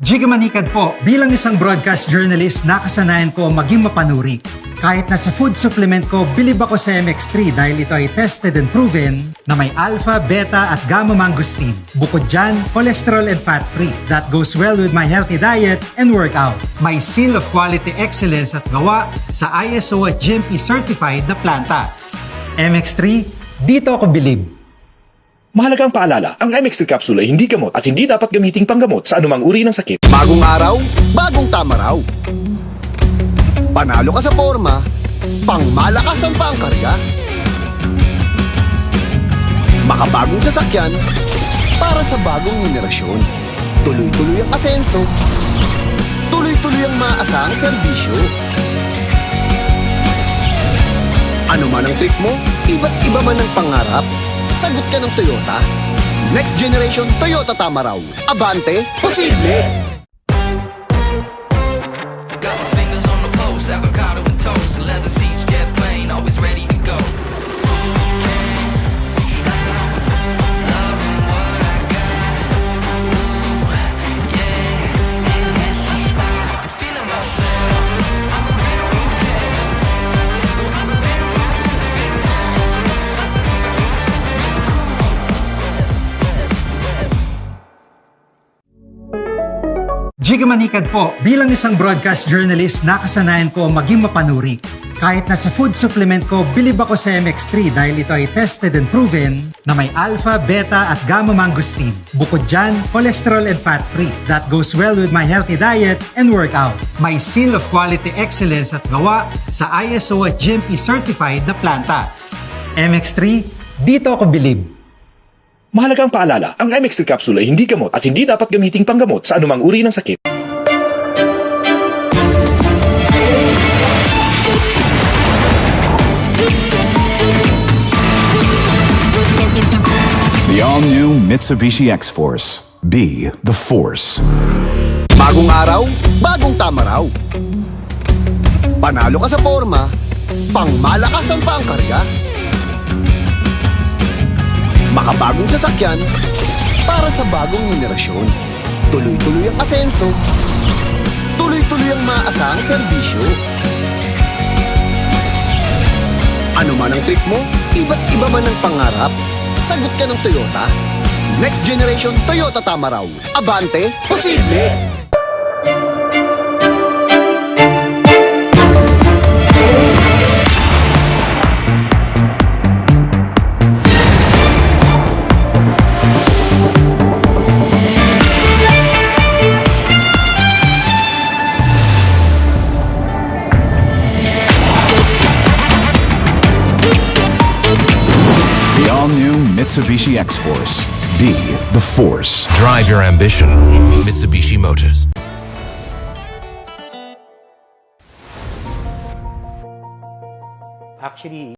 Jigga Manikad po, bilang isang broadcast journalist, nakasanayan ko maging mapanuri. Kahit na sa food supplement ko, bilib ako sa MX3 dahil ito ay tested and proven na may alpha, beta at gamma mangosteen. Bukod dyan, cholesterol and fat-free. That goes well with my healthy diet and workout. May seal of quality excellence at gawa sa ISO at GMP certified na planta. MX3, dito ako bilib. Mahalagang paalala, ang MX3 capsule ay hindi gamot at hindi dapat gamiting panggamot sa anumang uri ng sakit. Bagong araw, bagong tama raw. Panalo ka sa forma, pangmalakasan pa ang karya. Makabagong sasakyan, para sa bagong henerasyon. Tuloy-tuloy ang asenso, tuloy-tuloy ang maaasahang serbisyo. Ano man ang trip mo, iba't iba man ang pangarap, sagot ka ng Toyota. Next generation Toyota tama raw. Abante, posible! Got my fingers on the pulse, avocado and toast, leather seats, jet plane, always ready to go. Jigga Manikad po, bilang isang broadcast journalist, nakasanayan ko maging mapanuri. Kahit na sa food supplement ko, bilib ako sa MX3 dahil ito ay tested and proven na may alpha, beta at gamma mangosteen. Bukod dyan, cholesterol and fat-free. That goes well with my healthy diet and workout. May seal of quality excellence at gawa sa ISO at GMP certified na planta. MX3, dito ako bilib. Mahalagang paalala, ang MX3 capsule ay hindi gamot at hindi dapat gamiting panggamot sa anumang uri ng sakit. The all-new Mitsubishi X-Force. Be the force. Bagong araw, bagong tama raw. Panalo ka sa forma, pangmalakasan pa ang karya. Makabagong sasakyan, para sa bagong henerasyon. Tuloy-tuloy ang asenso, tuloy-tuloy ang maaasahang serbisyo. Ano man ang trip mo, iba't iba man ang pangarap, sagot ka ng Toyota. Next generation Toyota tama raw. Abante, posible! The all-new Mitsubishi X-Force. Be the force. Drive your ambition. Mitsubishi Motors. Actually,